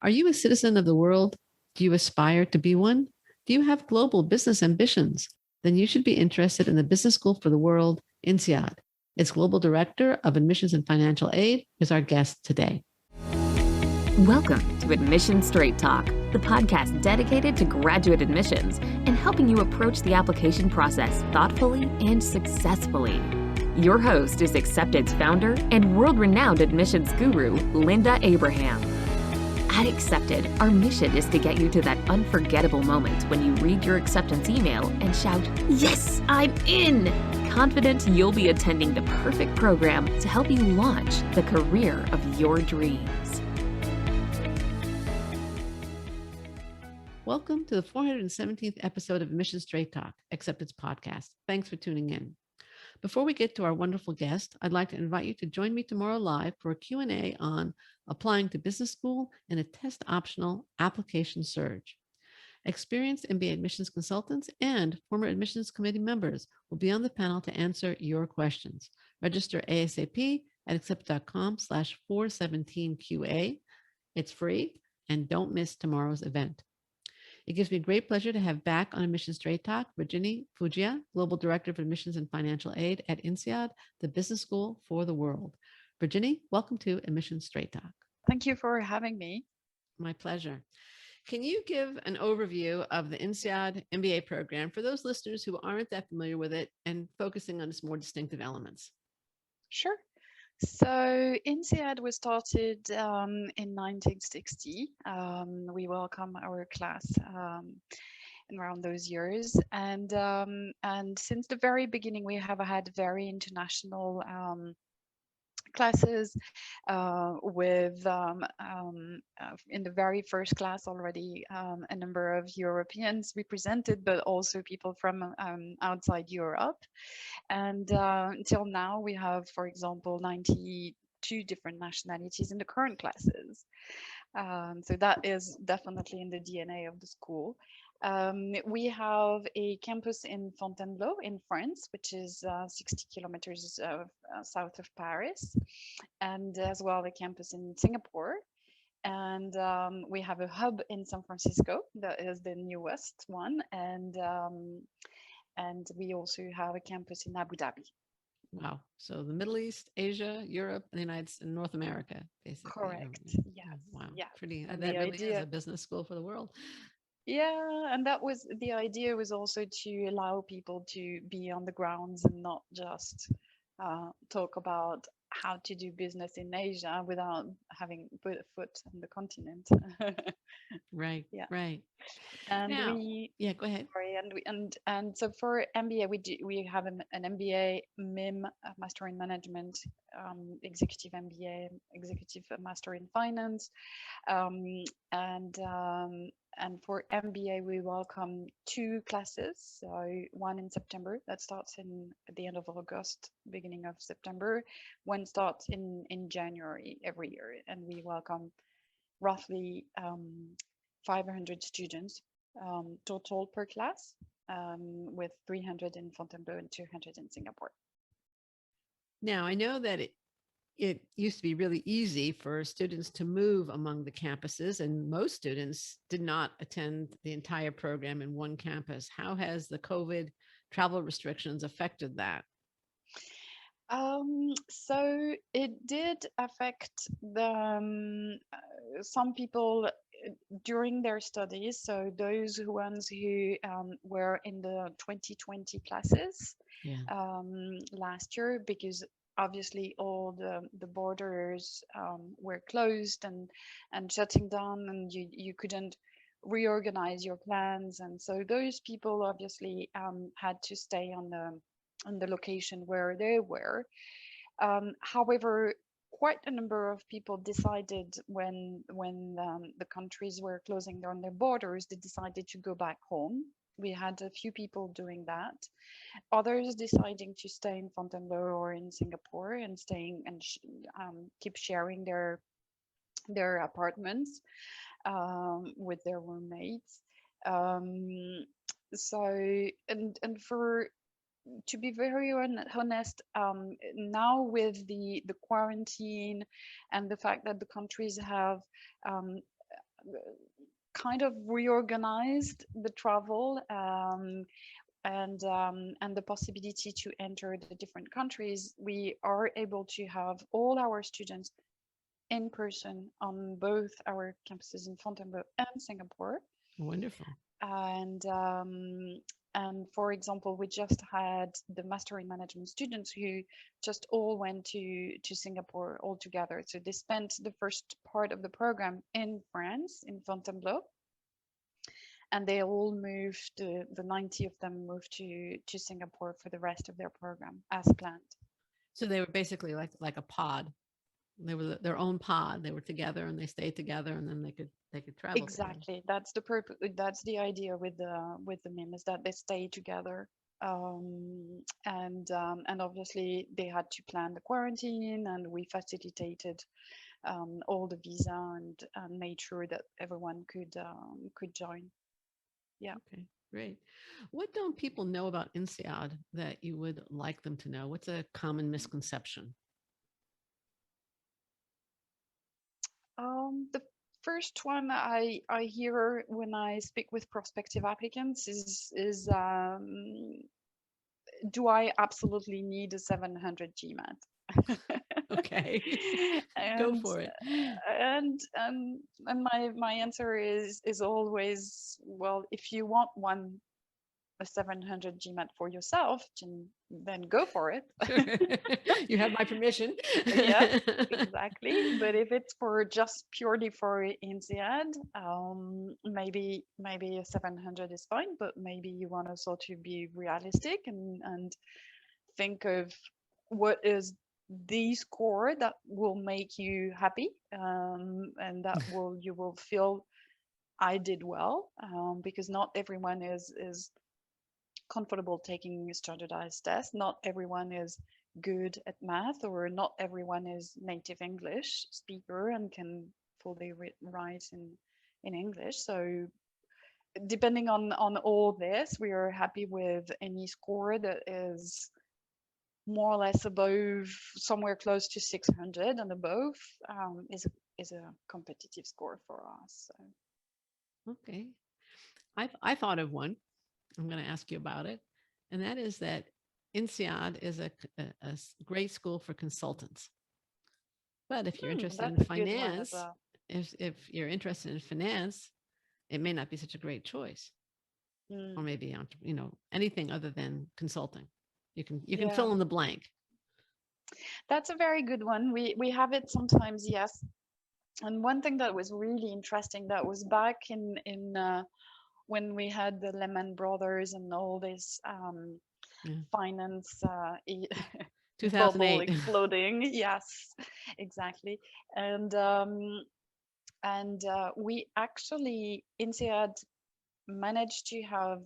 Are you a citizen of the world? Do you aspire to be one? Do you have global business ambitions? Then you should be interested in the Business School for the World, INSEAD. Its Global Director of Admissions and Financial Aid is our guest today. Welcome to Admission Straight Talk, the podcast dedicated to graduate admissions and helping you approach the application process thoughtfully and successfully. Your host is Accepted's founder and world-renowned admissions guru, Linda Abraham. At Accepted, our mission is to get you to that unforgettable moment when you read your acceptance email and shout, "Yes, I'm in!" Confident you'll be attending the perfect program to help you launch the career of your dreams. Welcome to the 417th episode of Admission Straight Talk, Accepted's podcast. Thanks for tuning in. Before we get to our wonderful guest, I'd like to invite you to join me tomorrow live for a Q&A on applying to business school and a test-optional application surge. Experienced MBA admissions consultants and former admissions committee members will be on the panel to answer your questions. Register ASAP at accept.com/417QA. It's free, and don't miss tomorrow's event. It gives me great pleasure to have back on Admission Straight Talk, Virginie Fougea, Global Director of Admissions and Financial Aid at INSEAD, the Business School for the World. Virginie, welcome to Admission Straight Talk. Thank you for having me. My pleasure. Can you give an overview of the INSEAD MBA program for those listeners who aren't that familiar with it and focusing on its more distinctive elements? Sure. So INSEAD was started in 1960. We welcome our class around those years, and since the very beginning, we have had very international classes with in the very first class already a number of Europeans represented, but also people from outside Europe. And until now, we have, for example, 92 different nationalities in the current classes. So that is definitely in the DNA of the school. We have a campus in Fontainebleau in France, which is 60 kilometers south of Paris, and as well a campus in Singapore. And we have a hub in San Francisco that is the newest one, and we also have a campus in Abu Dhabi. Wow. So the Middle East, Asia, Europe, and the United States, and North America, basically. Correct. Yes. Wow. Yeah. Pretty. And that really is a business school for the world. Yeah, and that was the idea, was also to allow people to be on the grounds and not just talk about how to do business in Asia without having put a foot on the continent. Right. Yeah. Right. And now, go ahead. Sorry, and so for MBA, we have an MBA MIM, Master in Management, Executive MBA, Executive Master in Finance, and for MBA, we welcome 2 classes. So one in September that starts at the end of August, beginning of September. One starts in January every year, and we welcome roughly 500 students total per class, with 300 in Fontainebleau and 200 in Singapore. Now, I know that it used to be really easy for students to move among the campuses, and most students did not attend the entire program in one campus. How has the COVID travel restrictions affected that? So it did affect some people during their studies. So those ones who were in the 2020 classes last year, because obviously all the borders were closed and shutting down, and you couldn't reorganize your plans, and so those people obviously had to stay on the location where they were. However, quite a number of people decided when the countries were closing down their borders, they decided to go back home. We had a few people doing that. Others deciding to stay in Fontainebleau or in Singapore and staying and keep sharing their apartments with their roommates. So and for to be very honest, now with the quarantine and the fact that the countries have kind of reorganized the travel, and the possibility to enter the different countries. We are able to have all our students in person on both our campuses in Fontainebleau and Singapore. Wonderful. And for example, we just had the master in management students who just all went to Singapore all together. So they spent the first part of the program in France, in Fontainebleau, and they all moved, the 90 of them moved to Singapore for the rest of their program as planned. So they were basically like a pod. They were their own pod. They were together and they stayed together, and then they could travel. Exactly. Together. That's the purpose. That's the idea with the MIM, is that they stay together. And obviously they had to plan the quarantine, and we facilitated all the visa and made sure that everyone could join. Yeah. Okay, great. What don't people know about INSEAD that you would like them to know? What's a common misconception? The first one I hear when I speak with prospective applicants is do I absolutely need a 700 GMAT? Okay, go for it. And my answer is always, well, if you want a 700 GMAT for yourself, then go for it. You have my permission. Yeah, exactly. But if it's just purely for INSEAD, maybe a 700 is fine, but maybe you want also to be realistic and think of what is the score that will make you happy, and that you will feel I did well, because not everyone is comfortable taking a standardized test. Not everyone is good at math, or not everyone is native English speaker and can fully write in English. So depending on all this, we are happy with any score that is more or less above, somewhere close to 600 and above, is a competitive score for us. So. Okay, I thought of one. I'm going to ask you about it, and that is that INSEAD is a great school for consultants. But if you're interested in finance, well. if you're interested in finance, it may not be such a great choice, or maybe anything other than consulting. You can fill in the blank. That's a very good one. We have it sometimes, yes. And one thing that was really interesting, that was back in when we had the Lehman Brothers and all this finance 2008 bubble exploding. Yes, exactly. And we actually, INSEAD managed to have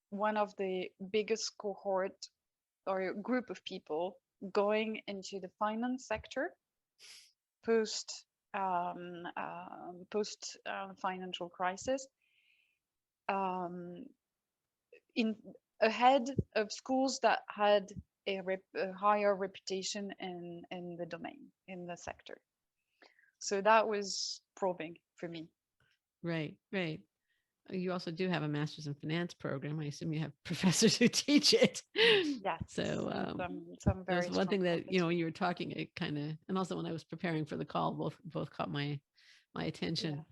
one of the biggest cohort or group of people going into the finance sector post financial crisis, in ahead of schools that had a higher reputation in the domain, in the sector. So that was probing for me. Right. You also do have a master's in finance program. I assume you have professors who teach it. Yes. So some very there's one thing that when you were talking, it kind of, and also when I was preparing for the call, both caught my attention. Yeah.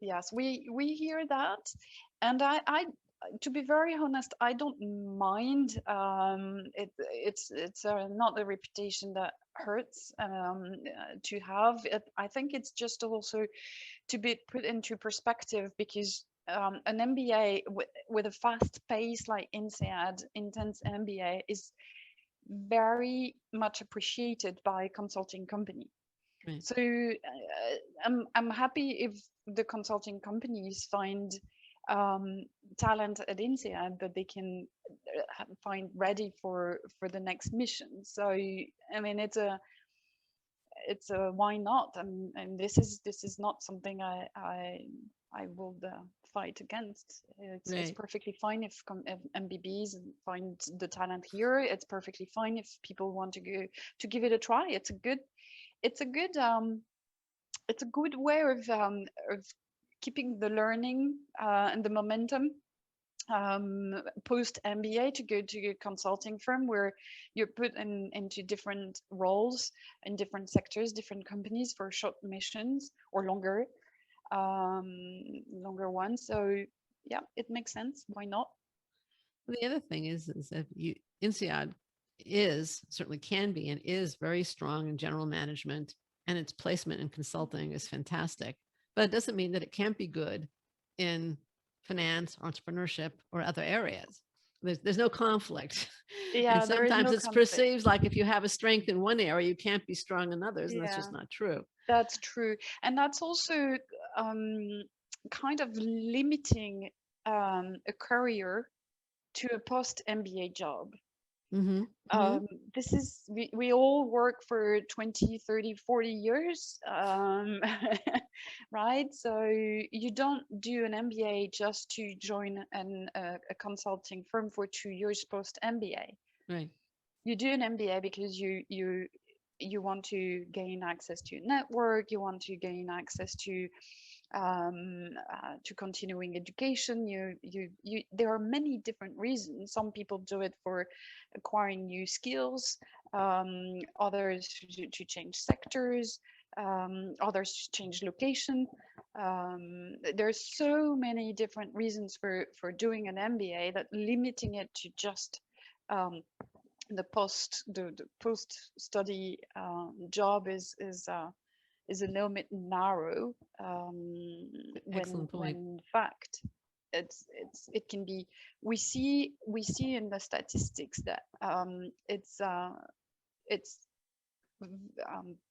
Yes, we hear that, and I to be very honest, I don't mind. It's not a reputation that hurts to have. I think it's just also to be put into perspective, because an MBA with a fast pace like INSEAD, intense MBA, is very much appreciated by consulting company. Right. So I'm happy if the consulting companies find talent at INSEAD that they can find ready for the next mission. So I mean, it's a why not? And this is not something I will fight against. It's perfectly fine if MBBs find the talent here. It's perfectly fine if people want to go to give it a try. It's a good way of keeping the learning and the momentum post MBA to go to a consulting firm where you're put into different roles in different sectors, different companies for short missions or longer ones. So yeah, it makes sense. Why not? The other thing is that INSEAD certainly can be and is very strong in general management, and its placement in consulting is fantastic. But it doesn't mean that it can't be good in finance, entrepreneurship, or other areas. There's no conflict. And Yeah, there is sometimes no it's conflict. perceived like if you have a strength in one area, you can't be strong in others, and that's Yeah, just not true. that's true. And that's also kind of limiting a career to a post MBA job. Mm-hmm. Mm-hmm. This is, we all work for 20, 30, 40 years, right? So you don't do an MBA just to join a consulting firm for 2 years post MBA. Right. You do an MBA because you want to gain access to a network, you want to gain access to continuing education. There are many different reasons. Some people do it for acquiring new skills, others to change sectors, others to change location. There's so many different reasons for doing an MBA that limiting it to just the post study job is a little bit narrow, Excellent point. when in fact it can be. We see in the statistics that it's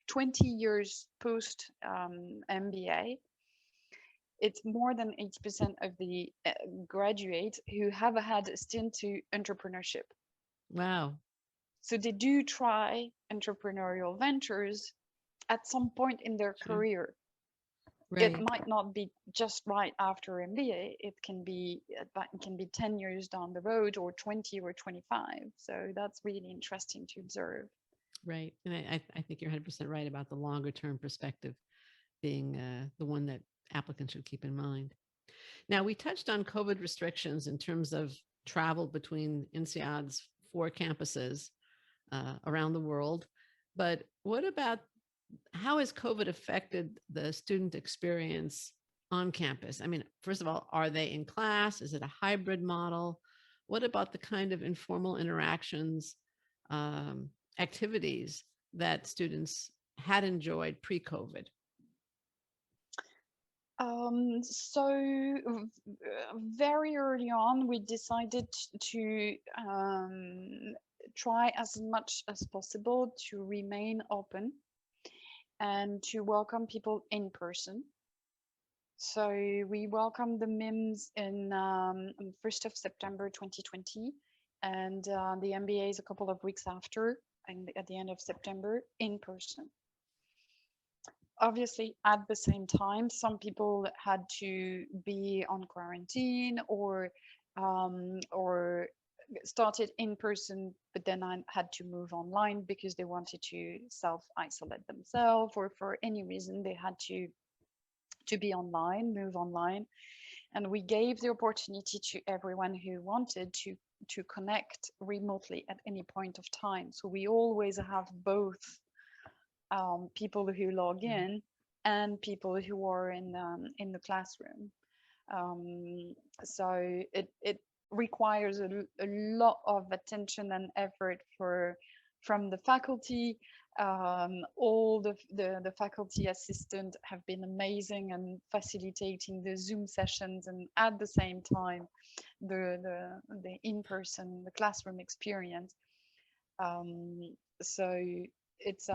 20 years post MBA. It's more than 80% of the graduates who have had a stint to entrepreneurship. Wow. So they do try entrepreneurial ventures at some point in their Sure. career. Right. It might not be just right after MBA. It can be 10 years down the road, or 20 or 25. So that's really interesting to observe. Right. And I think you're 100% right about the longer term perspective being the one that applicants should keep in mind. Now, we touched on COVID restrictions in terms of travel between INSEAD's 4 campuses around the world. But what about, how has COVID affected the student experience on campus? I mean, first of all, are they in class? Is it a hybrid model? What about the kind of informal interactions, activities that students had enjoyed pre-COVID? So very early on, we decided to try as much as possible to remain open and to welcome people in person. So we welcomed the MIMS on 1st of September 2020, and the MBAs a couple of weeks after, and at the end of September, in person. Obviously, at the same time, some people had to be on quarantine or started in person, but then I had to move online because they wanted to self-isolate themselves, or for any reason they had to be online, move online. And we gave the opportunity to everyone who wanted to connect remotely at any point of time. So we always have both people who log in and people who are in the classroom. So it requires a lot of attention and effort from the faculty. All the faculty assistants have been amazing and facilitating the Zoom sessions, and at the same time the in-person, the classroom experience. So it's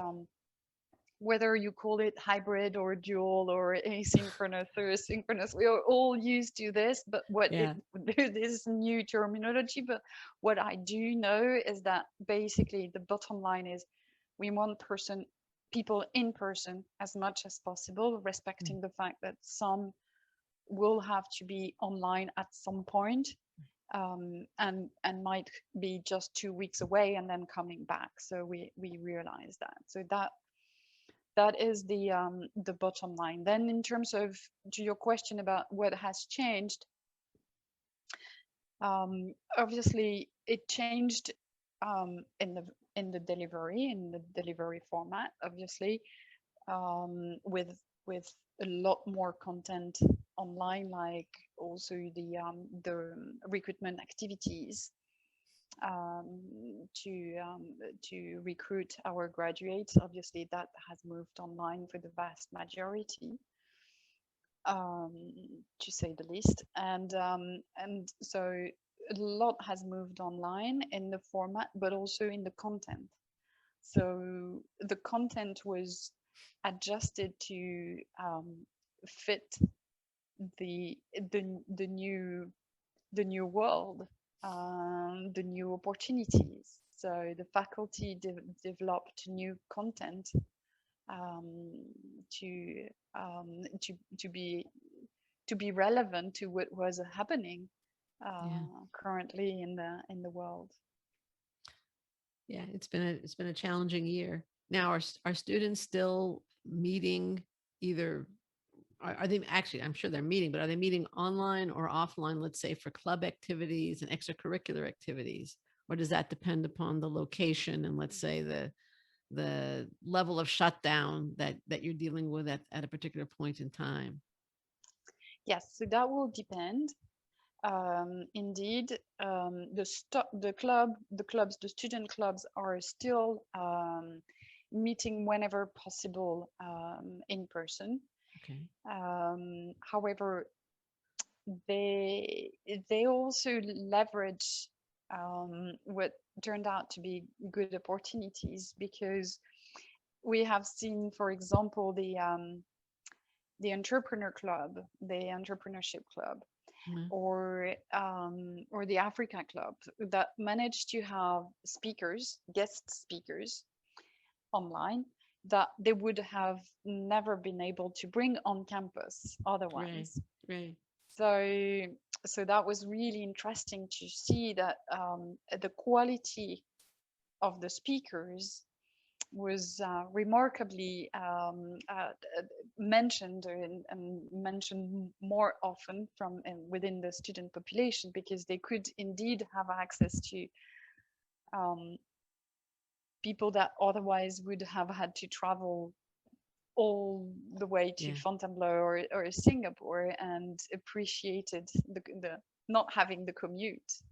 whether you call it hybrid or dual or asynchronous or synchronous, we are all used to this, but this new terminology. But what I do know is that basically the bottom line is we want people in person as much as possible, respecting the fact that some will have to be online at some point, and might be just 2 weeks away and then coming back. So we realize that. So that is the bottom line. Then in terms of, to your question about what has changed, obviously it changed in the delivery format, obviously, with a lot more content online, like also the recruitment activities to recruit our graduates. Obviously, that has moved online for the vast majority, to say the least. And so a lot has moved online in the format, but also in the content. So the content was adjusted to fit the new world, the new opportunities. So the faculty developed new content to be relevant to what was happening currently in the world. Yeah, it's been a challenging year. Now, are students still meeting either? Are they actually? I'm sure they're meeting, but are they meeting online or offline? Let's say for club activities and extracurricular activities, or does that depend upon the location and let's say the level of shutdown that you're dealing with at a particular point in time? Yes, so that will depend. Indeed, the student clubs are still meeting whenever possible in person. Okay. However, they also leverage what turned out to be good opportunities, because we have seen, for example, the entrepreneur club, the entrepreneurship club, or the Africa Club, that managed to have guest speakers online that they would have never been able to bring on campus otherwise. Right. So that was really interesting to see that the quality of the speakers was remarkably mentioned and mentioned more often from within the student population, because they could indeed have access to people that otherwise would have had to travel all the way to Fontainebleau or Singapore, and appreciated the not having the commute.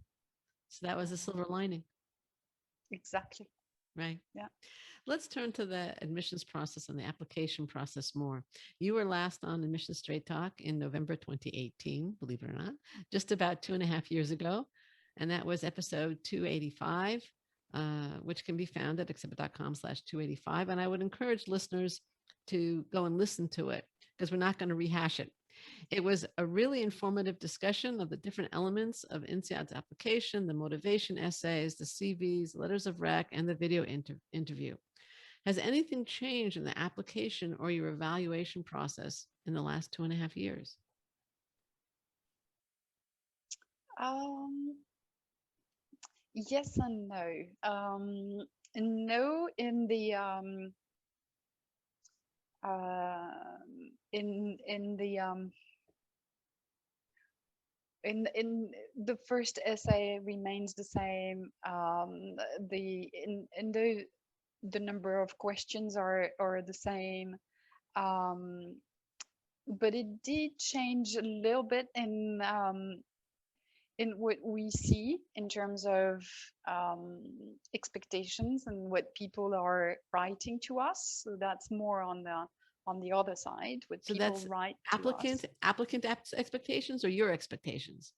So that was a silver lining. Exactly. Right. Yeah. Let's turn to the admissions process and the application process more. You were last on Admissions Straight Talk in November 2018, believe it or not, just about 2.5 years ago. And that was episode 285, which can be found at accepted.com/285. And I would encourage listeners to go and listen to it, because we're not going to rehash it. It was a really informative discussion of the different elements of INSEAD's application, the motivation essays, the CVs, letters of rec, and the video interview. Has anything changed in the application or your evaluation process in the last 2.5 years? Yes and no. No, in the in the first essay remains the same. The number of questions are the same, but it did change a little bit in what we see in terms of expectations and what people are writing to us. So that's more on the other side, what So people that's write applicant expectations or your expectations?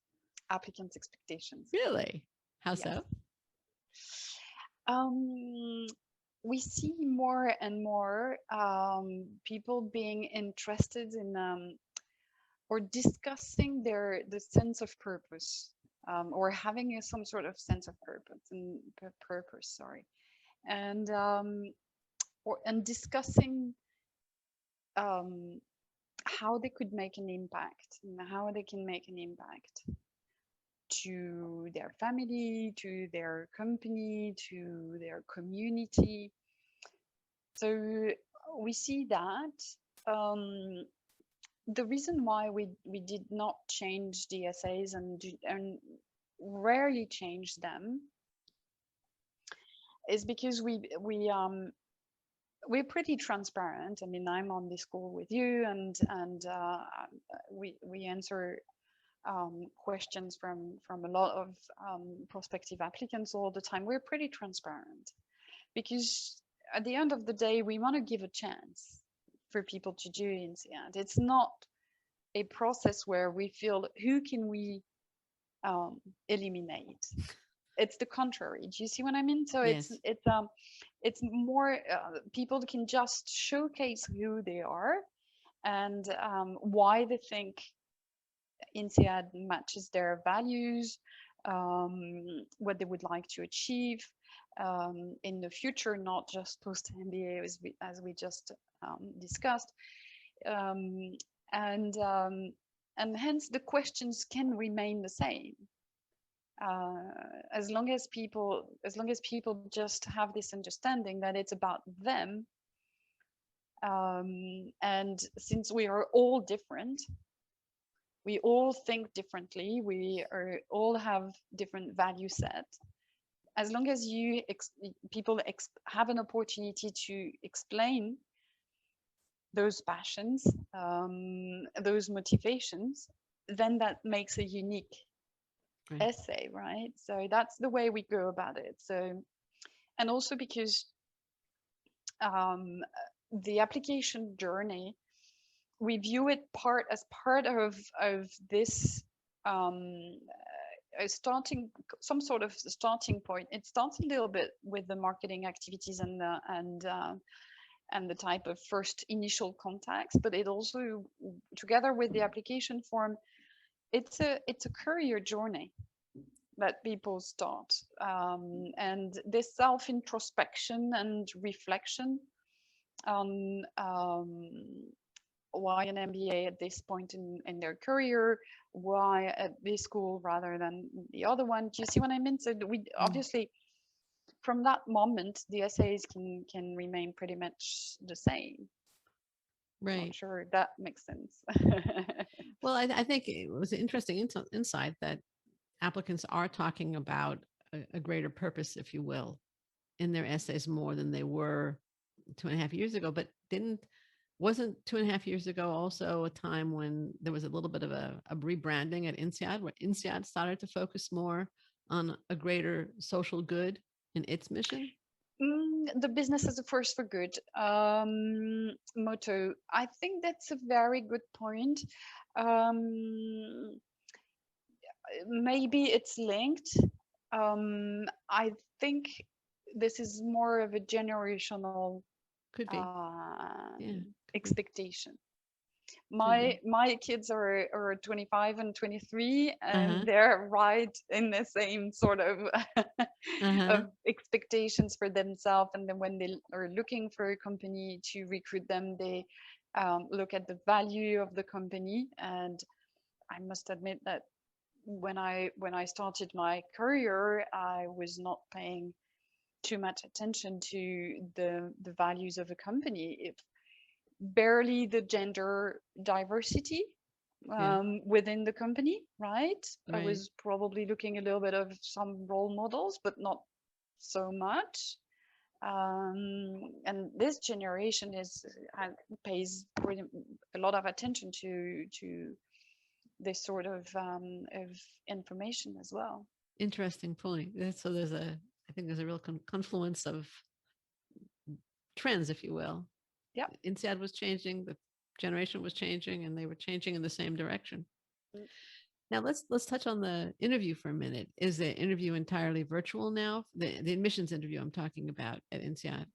Applicants' expectations. Really? How Yes. so? We see more and more people being interested in or discussing the sense of purpose, or having some sort of sense of purpose. Sorry, and discussing how they could make an impact, and how they can make an impact to their family, to their company, to their community. So we see that the reason why we did not change the essays and rarely change them is because we're pretty transparent. I mean, I'm on this call with you, and we answer questions from a lot of prospective applicants all the time. We're pretty transparent because at the end of the day, we want to give a chance for people to do INSEAD. It's not a process where we feel who can we eliminate. It's the contrary. Do you see what I mean? So Yes. it's more people can just showcase who they are and why they think INSEAD matches their values, what they would like to achieve in the future, not just post MBA as we just discussed, and hence the questions can remain the same. As long as people just have this understanding that it's about them, and since we are all different, we all think differently, all have different value set. As long as people have an opportunity to explain those passions, those motivations, then that makes a unique essay, right? So that's the way we go about it. So, and also because the application journey, we view it as part of this some sort of starting point. It starts a little bit with the marketing activities and the type of first initial contacts, but it also, together with the application form, it's a career journey that people start, and this self-introspection and reflection on why an MBA at this point in their career, why at this school rather than the other one. Do you see what I mean? So we obviously, from that moment, the essays can remain pretty much the same. Right. Not sure that makes sense. Well, I think it was an interesting insight that applicants are talking about a greater purpose, if you will, in their essays more than they were 2.5 years ago. But wasn't 2.5 years ago also a time when there was a little bit of a rebranding at INSEAD, where INSEAD started to focus more on a greater social good in its mission? The business is a force for good motto. I think that's a very good point. Maybe it's linked. I think this is more of a generational expectation. My kids are 25 and 23, and they're right in the same sort of, of expectations for themselves. And then when they are looking for a company to recruit them, they look at the value of the company. And I must admit that when I started my career, I was not paying too much attention to the values of a company. Barely the gender diversity within the company, right? I was probably looking a little bit of some role models, but not so much. And this generation pays a lot of attention to this sort of information as well. Interesting point. So I think there's a real confluence of trends, if you will. Yeah. INSEAD was changing, the generation was changing, and they were changing in the same direction. Now let's touch on the interview for a minute. Is the interview entirely virtual now? The admissions interview I'm talking about at INSEAD.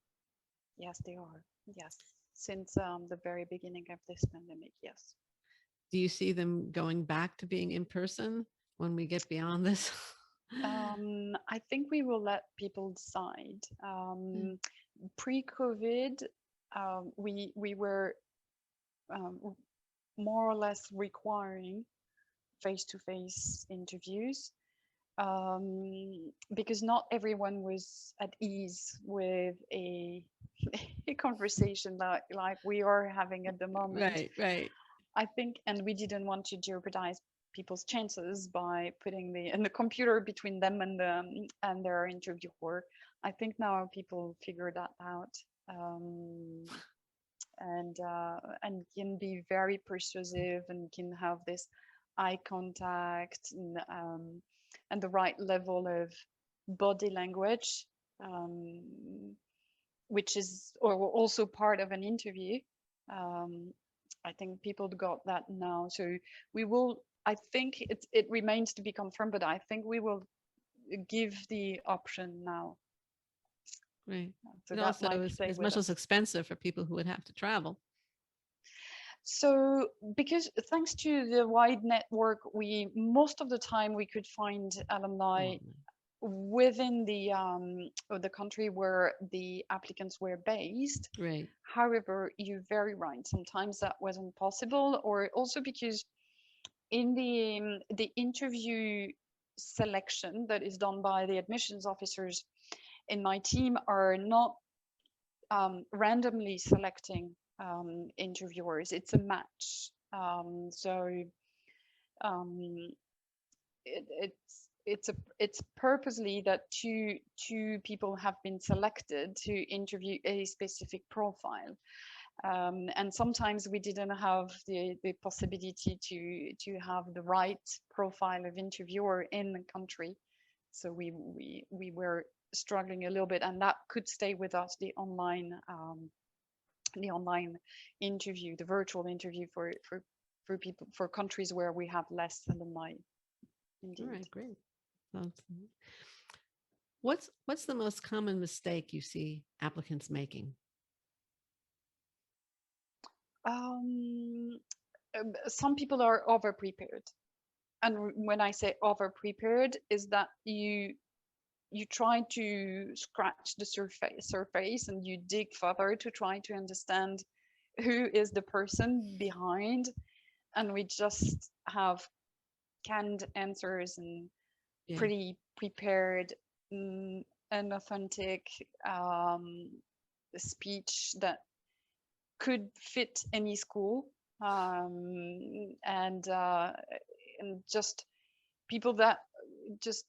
Yes, they are. Yes, since the very beginning of this pandemic. Yes. Do you see them going back to being in person when we get beyond this? I think we will let people decide. Pre-COVID, we were more or less requiring face-to-face interviews because not everyone was at ease with a a conversation like we are having at the moment. Right. I think, and we didn't want to jeopardize people's chances by putting the computer between them and their interviewer. I think now people figure that out, and can be very persuasive and can have this eye contact and the right level of body language, which is also part of an interview. I think people got that now. So we will, I think it remains to be confirmed, but I think we will give the option now. Right. So it that also might is stay as with much us. as expensive for people who would have to travel. So because thanks to the wide network, most of the time we could find alumni within the country where the applicants were based. Right. However, you're very right. Sometimes that wasn't possible, or also because in the interview selection that is done by the admissions officers in my team are not randomly selecting interviewers. It's a match. It's purposely that two people have been selected to interview a specific profile. And sometimes we didn't have the possibility to have the right profile of interviewer in the country. So we were struggling a little bit, and that could stay with us, the online interview, the virtual interview for people, for countries where we have less alumni. Indeed. All right, great. What's the most common mistake you see applicants making? Some people are over prepared, and when I say over prepared, is that you try to scratch the surface and you dig further to try to understand who is the person behind, and we just have canned answers and pretty prepared and authentic speech that could fit any school, and just people that just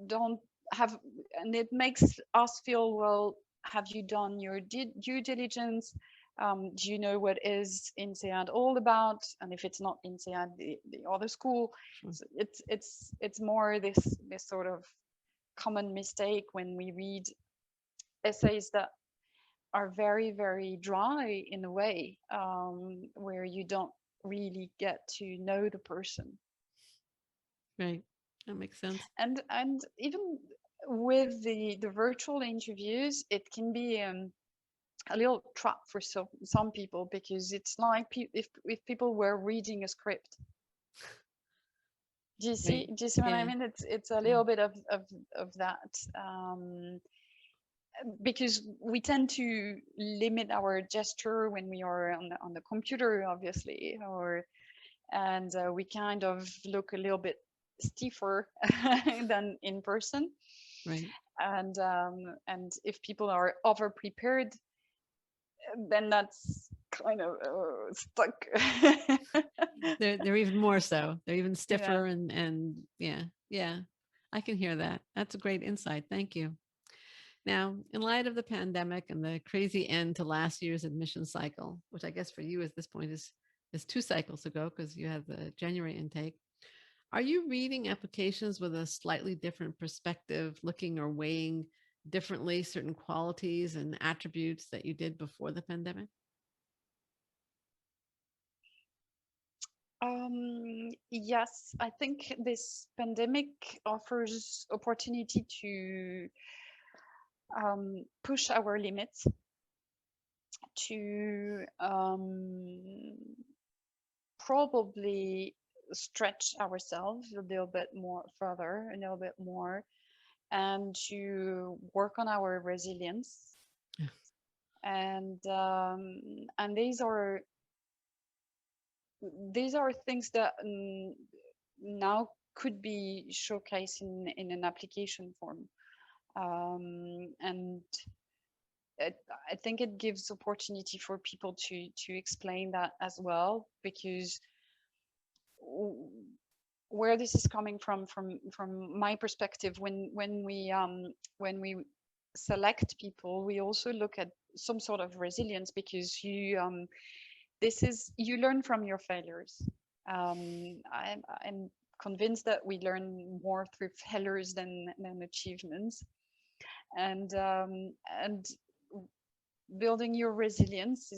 don't have, and it makes us feel, well, have you done your due diligence? Do you know what is INSEAD all about? And if it's not INSEAD, the other school. So it's more this sort of common mistake when we read essays that are very, very dry in a way, where you don't really get to know the person. Right, that makes sense. And even with the virtual interviews, it can be a little trap for some people, because it's like if people were reading a script. Do you see what I mean? It's a little bit of that, because we tend to limit our gesture when we are on the computer, obviously, and we kind of look a little bit stiffer than in person. Right. And if people are over prepared, then that's kind of stuck. they're even more so. They're even stiffer, and yeah, I can hear that. That's a great insight. Thank you. Now, in light of the pandemic and the crazy end to last year's admission cycle, which I guess for you at this point is 2 cycles ago because you have the January intake, are you reading applications with a slightly different perspective, looking or weighing differently certain qualities and attributes that you did before the pandemic? Yes, I think this pandemic offers opportunity to push our limits, to probably stretch ourselves a little bit more further, a little bit more, and to work on our resilience. And these are things that now could be showcased in an application form, and I think it gives opportunity for people to explain that as well, because where this is coming from my perspective, when we select people, we also look at some sort of resilience, because you learn from your failures. I'm convinced that we learn more through failures than achievements, and building your resilience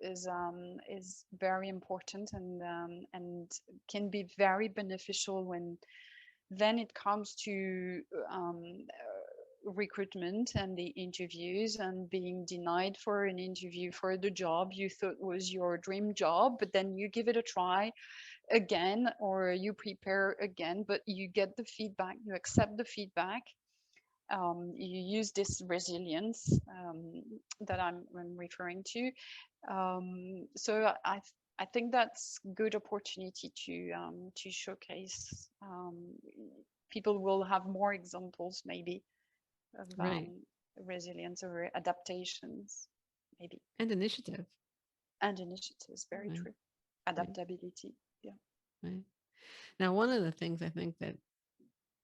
is very important, and can be very beneficial when then it comes to recruitment and the interviews, and being denied for an interview for the job you thought was your dream job, but then you give it a try again, or you prepare again, but you get the feedback, you accept the feedback, you use this resilience that I'm referring to. So I think that's good opportunity to showcase. People will have more examples maybe of Right. resilience or adaptations, maybe. And initiative. And initiatives, very Right. true. Adaptability, yeah. Right. Now, one of the things I think that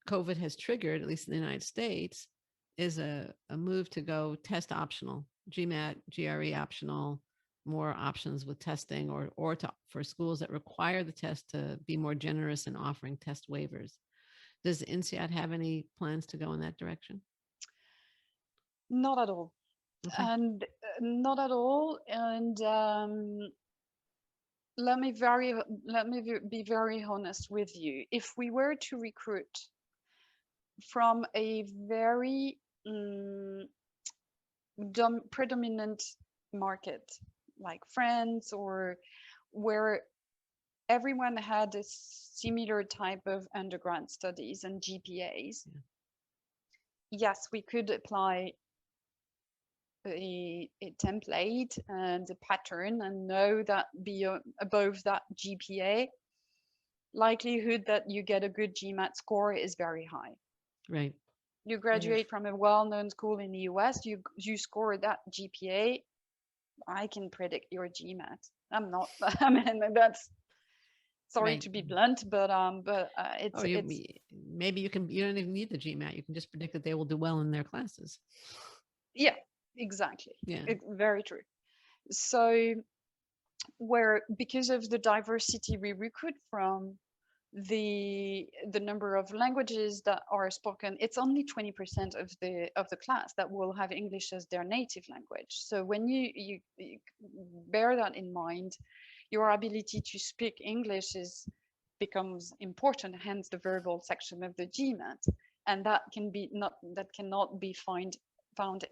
COVID has triggered, at least in the United States, is a move to go test optional, GMAT, GRE optional, more options with testing, or for schools that require the test to be more generous in offering test waivers. Does INSEAD have any plans to go in that direction? Not at all. Okay. And not at all. And let me be very honest with you. If we were to recruit from a very predominant market like France, or where everyone had a similar type of undergrad studies and GPAs, yes, we could apply a template and a pattern and know that above that GPA, likelihood that you get a good GMAT score is very high. Right. You graduate from a well-known school in the US, you score that GPA, I can predict your GMAT. I'm not, I mean, that's, sorry to be blunt, but maybe you don't even need the GMAT. You can just predict that they will do well in their classes. Yeah, exactly. Yeah. Very true. So because of the diversity we recruit from, the number of languages that are spoken, it's only 20% of the class that will have English as their native language. So when you bear that in mind, your ability to speak English becomes important, hence the verbal section of the GMAT, and that cannot be found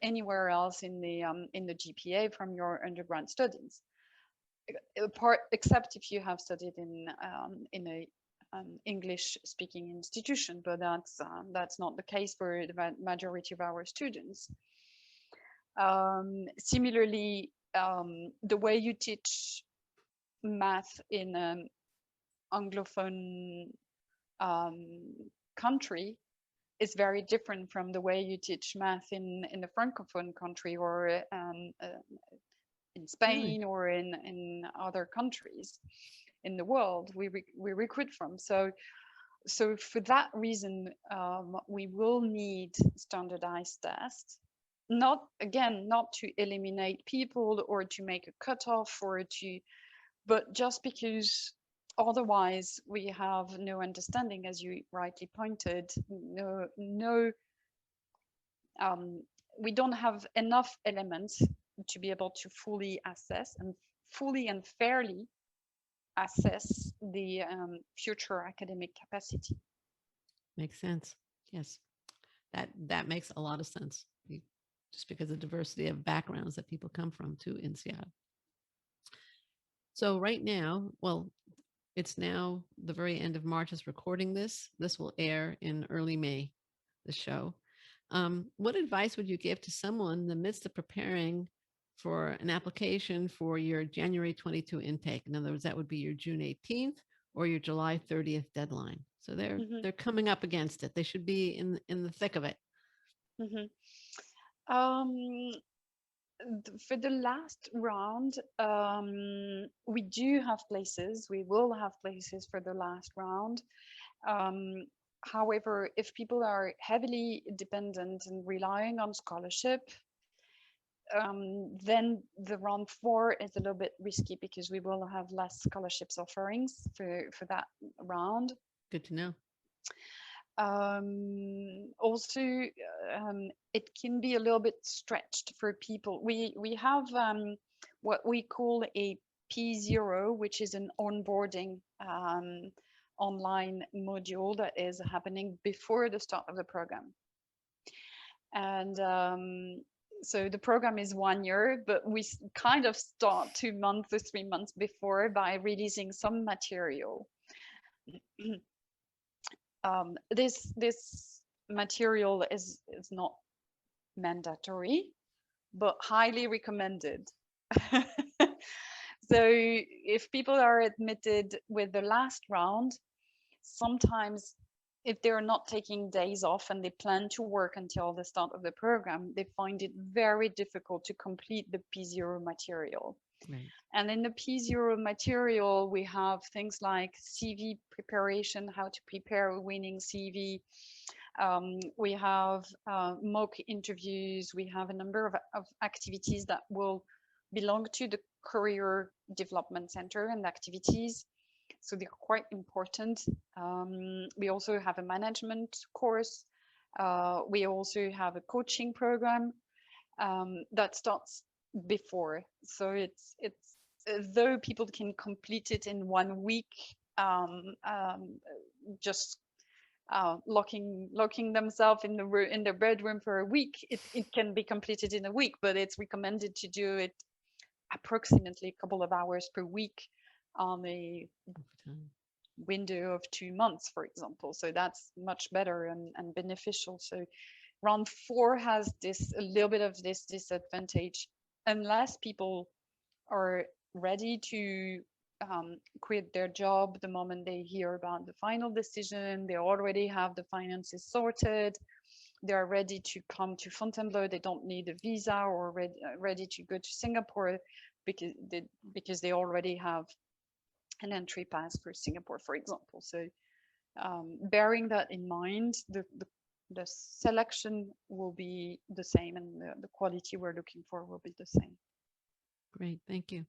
anywhere else in the GPA from your undergrad studies, except if you have studied in a English-speaking institution, but that's not the case for the majority of our students. Similarly, the way you teach math in an Anglophone country is very different from the way you teach math in a Francophone country, or in Spain, or in other countries in the world we recruit from. So for that reason, we will need standardized tests, not to eliminate people or to make a cutoff, but just because otherwise we have no understanding, as you rightly pointed, we don't have enough elements to be able to fully assess and fully and fairly assess the future academic capacity. Makes sense. Yes, that makes a lot of sense, just because of the diversity of backgrounds that people come from to INSEAD. So right now, well, it's now the very end of March as recording this. This will air in early May, the show. What advice would you give to someone in the midst of preparing for an application for your January 22 intake? In other words, that would be your June 18th or your July 30th deadline. So they're coming up against it. They should be in the thick of it. For the last round, we do have places. We will have places for the last round. However, if people are heavily dependent and relying on scholarship, then the round 4 is a little bit risky because we will have less scholarships offerings for that round. Good to know. Also, it can be a little bit stretched for people. We have what we call a P0, which is an onboarding online module that is happening before the start of the program. And so the program is 1 year, but we kind of start 2 months or 3 months before by releasing some material. This material is not mandatory, but highly recommended. So if people are admitted with the last round, sometimes if they're not taking days off and they plan to work until the start of the program, they find it very difficult to complete the P0 material. Right. And in the P0 material, we have things like CV preparation, how to prepare a winning CV. We have mock interviews. We have a number of activities that will belong to the Career Development Center and activities. So they're quite important. We also have a management course. We also have a coaching program that starts before. So it's though people can complete it in 1 week, just locking themselves in their bedroom for a week, it can be completed in a week, but it's recommended to do it approximately a couple of hours per week on a window of 2 months, for example. So that's much better and beneficial. So round 4 has a little bit of this disadvantage unless people are ready to quit their job the moment they hear about the final decision. They already have the finances sorted. They are ready to come to Fontainebleau. They don't need a visa or ready to go to Singapore because they already have an entry pass for Singapore, for example. So bearing that in mind, the selection will be the same and the quality we're looking for will be the same. Great, thank you.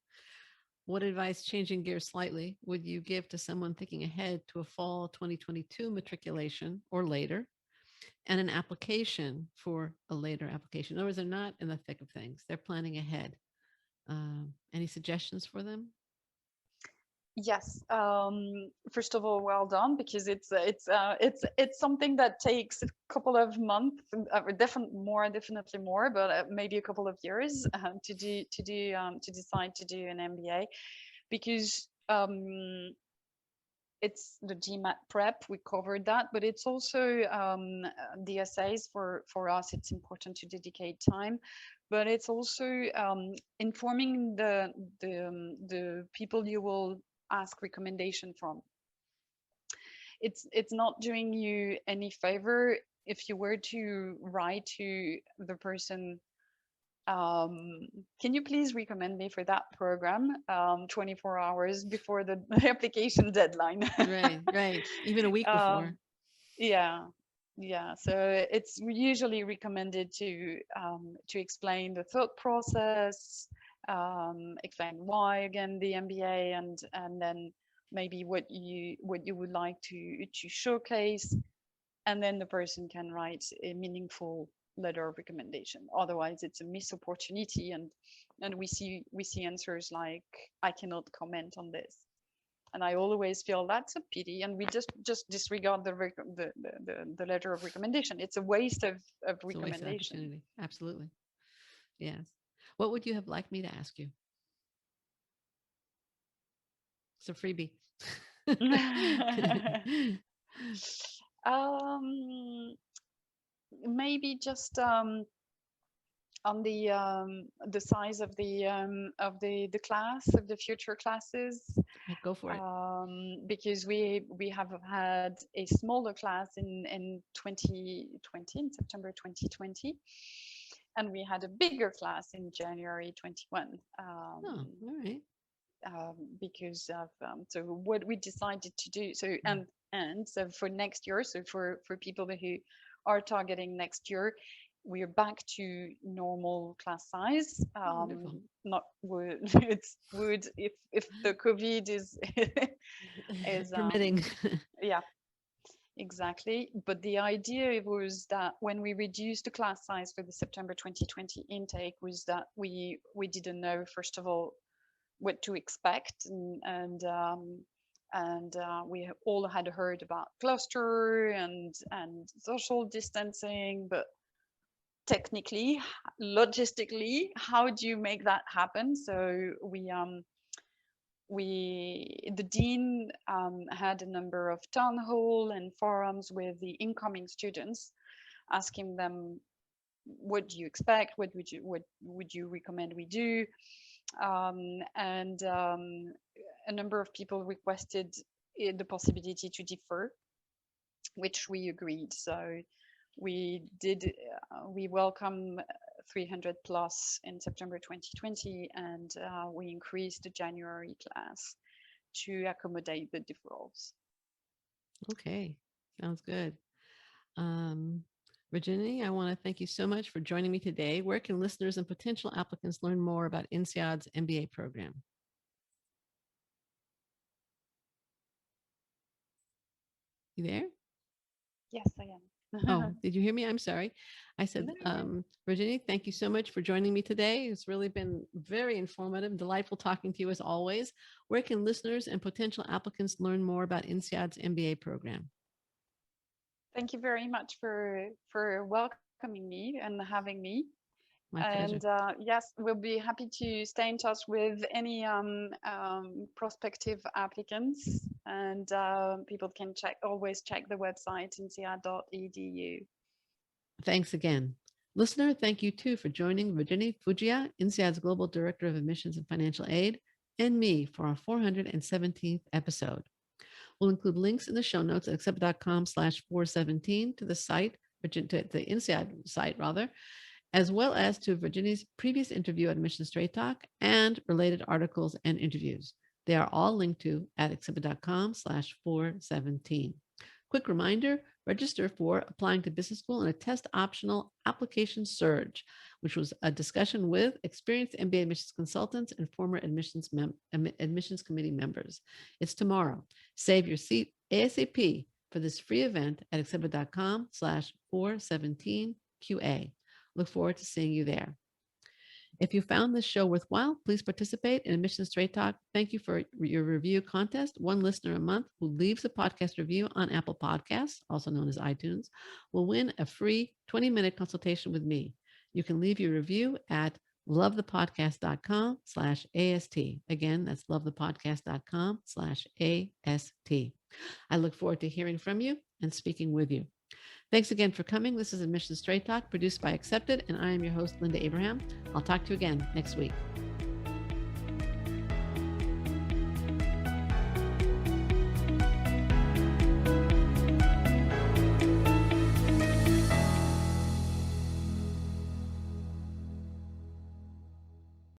What advice, changing gears slightly, would you give to someone thinking ahead to a fall 2022 matriculation or later and an application for a later application? In other words, they're not in the thick of things. They're planning ahead. Any suggestions for them? Yes. First of all, well done, because it's something that takes a couple of months, definitely more, but maybe a couple of years to decide to do an MBA, because it's the GMAT prep. We covered that, but it's also the essays for us. It's important to dedicate time, but it's also informing the people you will ask recommendation from. It's not doing you any favor if you were to write to the person, can you please recommend me for that program 24 hours before the application deadline? Right. Even a week before. Yeah. So it's usually recommended to explain the thought process, explain why again the MBA, and then maybe what you would like to showcase, and then the person can write a meaningful letter of recommendation. Otherwise it's a missed opportunity, and we see answers like, I cannot comment on this. And I always feel that's a pity, and we just disregard the letter of recommendation. It's a waste of recommendation. A waste of opportunity. Absolutely. Yes. What would you have liked me to ask you? It's a freebie. Maybe just on the size of the class, of the future classes. Go for it. Because we have had a smaller class in 2020, in September 2020, and we had a bigger class in January 21. Oh, all right. Because of so what we decided to do. So and so for next year, so for people who are targeting next year, we're back to normal class size. Wonderful. Not wood. It's wood if the COVID is is Permitting. yeah, exactly. But the idea was that when we reduced the class size for the September 2020 intake, was that we didn't know, first of all, what to expect, and we all had heard about cluster and social distancing, but technically, logistically, how do you make that happen? So the dean had a number of town hall and forums with the incoming students, asking them, what do you expect? What would you recommend we do? And a number of people requested the possibility to defer, which we agreed. So we did, we welcome 300 plus in September 2020, and we increased the January class to accommodate the deferrals. Okay, sounds good. Virginie, I want to thank you so much for joining me today. Where can listeners and potential applicants learn more about INSEAD's MBA program? You there? Yes, I am. Oh, did you hear me? I'm sorry. I said, No. Virginie, thank you so much for joining me today. It's really been very informative, delightful talking to you as always. Where can listeners and potential applicants learn more about INSEAD's MBA program? Thank you very much for welcoming me and having me. My pleasure. And yes, we'll be happy to stay in touch with any prospective applicants, and people can always check the website insead.edu. Thanks again. Listener, thank you too for joining Virginie Fougea, INSEAD's Global Director of Admissions and Financial Aid, and me for our 417th episode. We'll include links in the show notes at accept.com/417 to the site, to the INSEAD site rather, as well as to Virginie's previous interview at Admission Straight Talk and related articles and interviews. They are all linked to at accept.com/417. Quick reminder, register for applying to business school in a test optional application surge, which was a discussion with experienced MBA admissions consultants and former admissions committee members. It's tomorrow. Save your seat ASAP for this free event at accept.com/417QA. Look forward to seeing you there. If you found this show worthwhile, please participate in Admission Straight Talk. Thank you for your review contest. One listener a month who leaves a podcast review on Apple Podcasts, also known as iTunes, will win a free 20-minute consultation with me. You can leave your review at lovethepodcast.com/AST. Again, that's lovethepodcast.com/AST. I look forward to hearing from you and speaking with you. Thanks again for coming. This is Admission Straight Talk, produced by Accepted, and I am your host, Linda Abraham. I'll talk to you again next week.